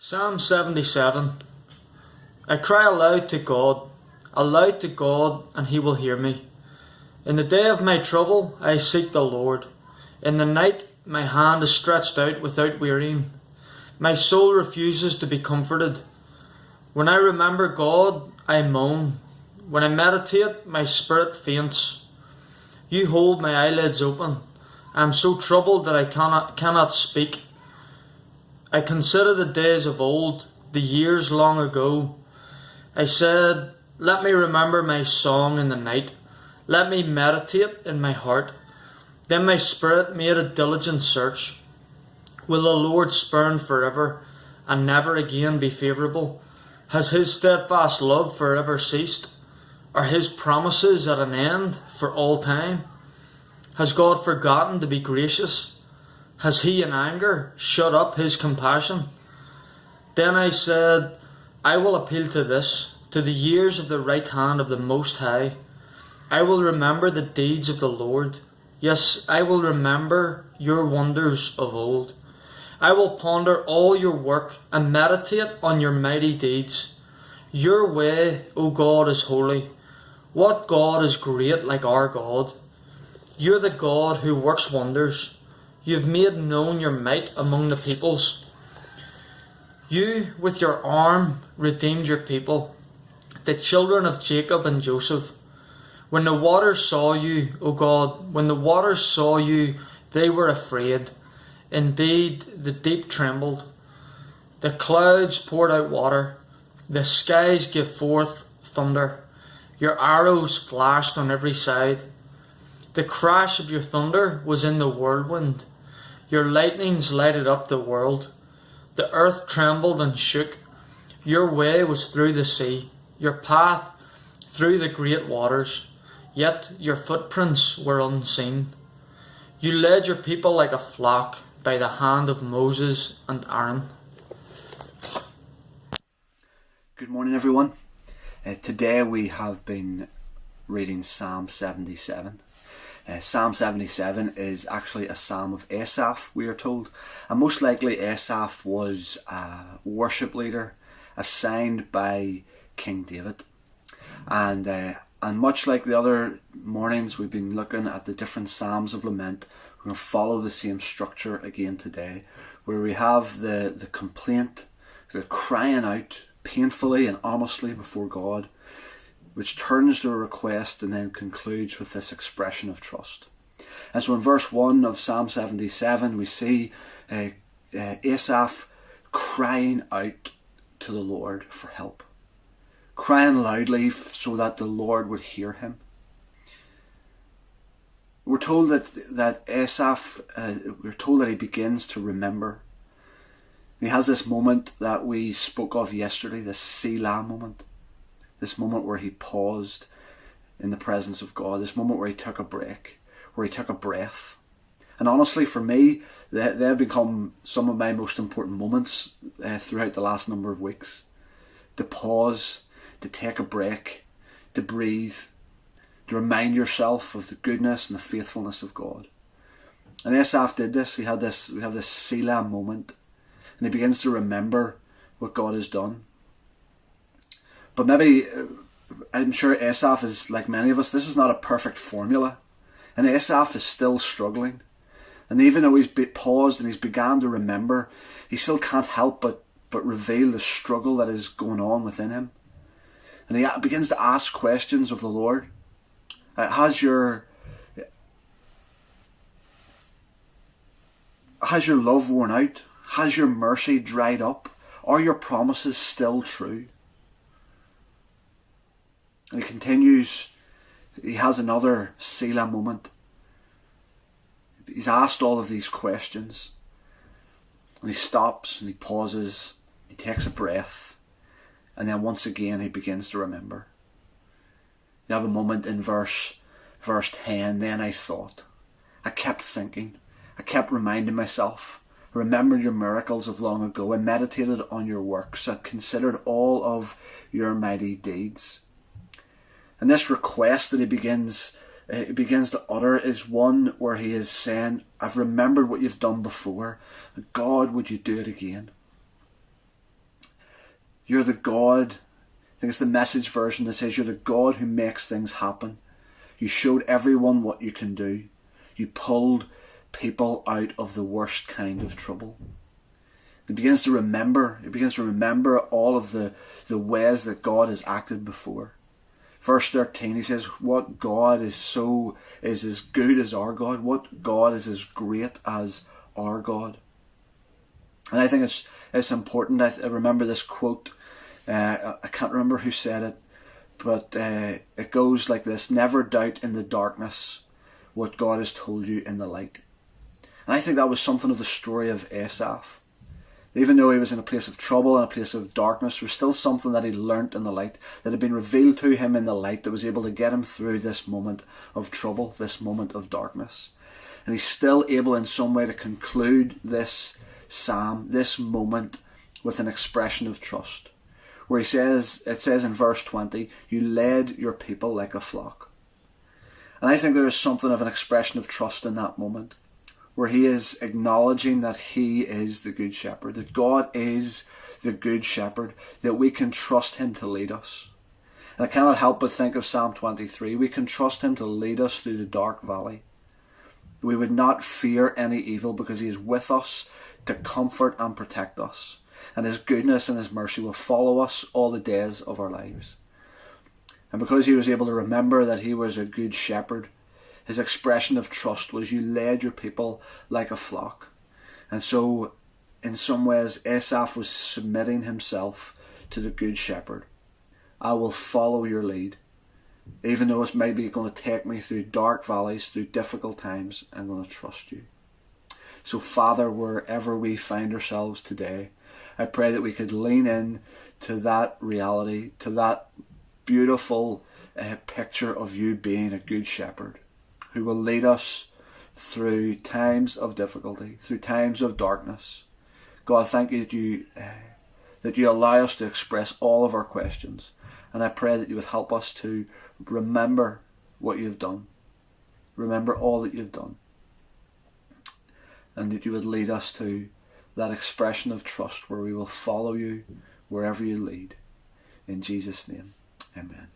Psalm 77. I cry aloud to God, and he will hear me. In the day of my trouble I seek the Lord. In the night my hand is stretched out without wearying. My soul refuses to be comforted. When I remember God, I moan. When I meditate, my spirit faints. You hold my eyelids open. I am so troubled that I cannot speak. I consider the days of old, the years long ago. I said, let me remember my song in the night. Let me meditate in my heart. Then my spirit made a diligent search. Will the Lord spurn forever and never again be favourable? Has his steadfast love forever ceased? Are his promises at an end for all time? Has God forgotten to be gracious? Has he in anger shut up his compassion? Then I said, I will appeal to this, to the years of the right hand of the Most High. I will remember the deeds of the Lord. Yes, I will remember your wonders of old. I will ponder all your work and meditate on your mighty deeds. Your way, O God, is holy. What God is great like our God? You're the God who works wonders. You've made known your might among the peoples. You, with your arm, redeemed your people, the children of Jacob and Joseph. When the waters saw you, O God, when the waters saw you, they were afraid. Indeed, the deep trembled. The clouds poured out water. The skies gave forth thunder. Your arrows flashed on every side. The crash of your thunder was in the whirlwind. Your lightnings lighted up the world. The earth trembled and shook. Your way was through the sea, your path through the great waters, yet your footprints were unseen. You led your people like a flock by the hand of Moses and Aaron. Good morning, everyone. Today we have been reading Psalm 77. Psalm 77 is actually a psalm of Asaph, we are told, and most likely Asaph was a worship leader assigned by King David. And much like the other mornings we've been looking at the different psalms of lament, we're going to follow the same structure again today, where we have the complaint, the crying out painfully and honestly before God, which turns to a request and then concludes with this expression of trust. And so in verse 1 of Psalm 77 we see Asaph crying out to the Lord for help, crying loudly so that the Lord would hear him. We're told that Asaph, we're told that he begins to remember. He has this moment that we spoke of yesterday, this Selah moment. This moment where he paused in the presence of God. This moment where he took a break, where he took a breath. And honestly, for me, they've become some of my most important moments throughout the last number of weeks. To pause, to take a break, to breathe, to remind yourself of the goodness and the faithfulness of God. And Asaph did this. We have this Selah moment. And he begins to remember what God has done. But maybe, I'm sure Asaph is like many of us, this is not a perfect formula. And Asaph is still struggling. And even though he's paused and he's began to remember, he still can't help but reveal the struggle that is going on within him. And he begins to ask questions of the Lord. Has your love worn out? Has your mercy dried up? Are your promises still true? And he continues, he has another Selah moment. He's asked all of these questions. And he stops and he pauses, he takes a breath, and then once again he begins to remember. You have a moment in verse 10, then I thought, I kept thinking, I kept reminding myself, I remembered your miracles of long ago, I meditated on your works, I considered all of your mighty deeds. And this request that he begins to utter is one where he is saying, I've remembered what you've done before. God, would you do it again? You're the God, I think it's the Message version that says, you're the God who makes things happen. You showed everyone what you can do. You pulled people out of the worst kind of trouble. He begins to remember all of the ways that God has acted before. Verse 13, he says, what God is as good as our God? What God is as great as our God? And I think it's important. I remember this quote. I can't remember who said it, but it goes like this: never doubt in the darkness what God has told you in the light. And I think that was something of the story of Asaph. Even though he was in a place of trouble and a place of darkness, there was still something that he learnt in the light, that had been revealed to him in the light, that was able to get him through this moment of trouble, this moment of darkness. And he's still able in some way to conclude this psalm, this moment, with an expression of trust. Where it says in verse 20, you led your people like a flock. And I think there is something of an expression of trust in that moment, where he is acknowledging that he is the good shepherd, that God is the good shepherd, that we can trust him to lead us. And I cannot help but think of Psalm 23. We can trust him to lead us through the dark valley. We would not fear any evil because he is with us to comfort and protect us. And his goodness and his mercy will follow us all the days of our lives. And because he was able to remember that he was a good shepherd, his expression of trust was, you led your people like a flock. And so, in some ways, Asaph was submitting himself to the good shepherd. I will follow your lead. Even though it may be going to take me through dark valleys, through difficult times, I'm going to trust you. So, Father, wherever we find ourselves today, I pray that we could lean in to that reality, to that beautiful picture of you being a good shepherd, who will lead us through times of difficulty, through times of darkness. God, thank you that you allow us to express all of our questions. And I pray that you would help us to remember what you've done. Remember all that you've done. And that you would lead us to that expression of trust where we will follow you wherever you lead. In Jesus' name, amen.